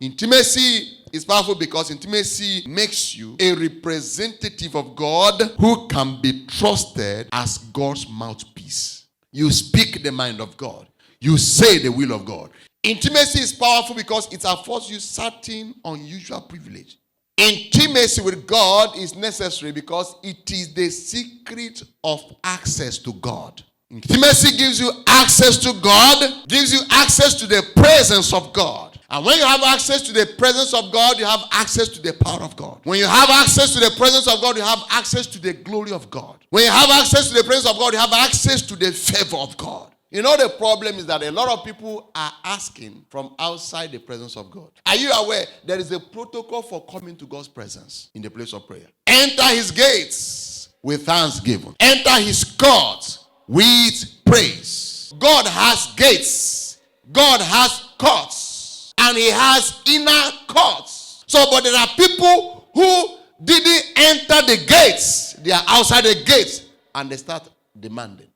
Intimacy is powerful because intimacy makes you a representative of God who can be trusted as God's mouthpiece. You speak the mind of God. You say the will of God. Intimacy is powerful because it affords you certain unusual privilege. Intimacy with God is necessary because it is the secret of access to God. Intimacy gives you access to God, gives you access to the presence of God. And when you have access to the presence of God, you have access to the power of God. When you have access to the presence of God, you have access to the glory of God. When you have access to the presence of God, you have access to the favor of God. You know, the problem is that a lot of people are asking from outside the presence of God. Are you aware there is a protocol for coming to God's presence in the place of prayer? Enter his gates with thanksgiving. Enter his courts with praise. God has gates. God has courts. And he has inner courts. So, but there are people who didn't enter the gates. They are outside the gates. And they start demanding.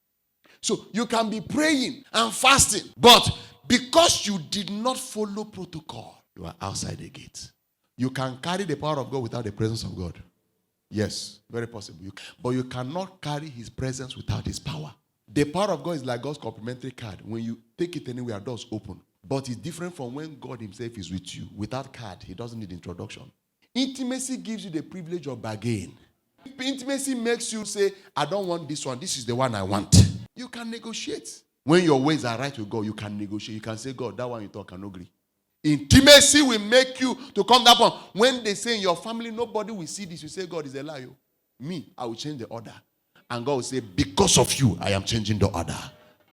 So you can be praying and fasting, but because you did not follow protocol, you are outside the gate. You can carry the power of God without the presence of God. Yes, very possible. But you cannot carry his presence without his power. The power of God is like God's complimentary card. When you take it anywhere, doors open. But it's different from when God himself is with you. Without card, he doesn't need introduction. Intimacy gives you the privilege of bargain. Intimacy makes you say, I don't want this one. This is the one I want. You can negotiate. When your ways are right with God, you can negotiate. You can say, God, that one you talk, I can agree. Intimacy will make you to come that point. When they say in your family, nobody will see this, you say, God is a liar. Me, I will change the order. And God will say, because of you, I am changing the order.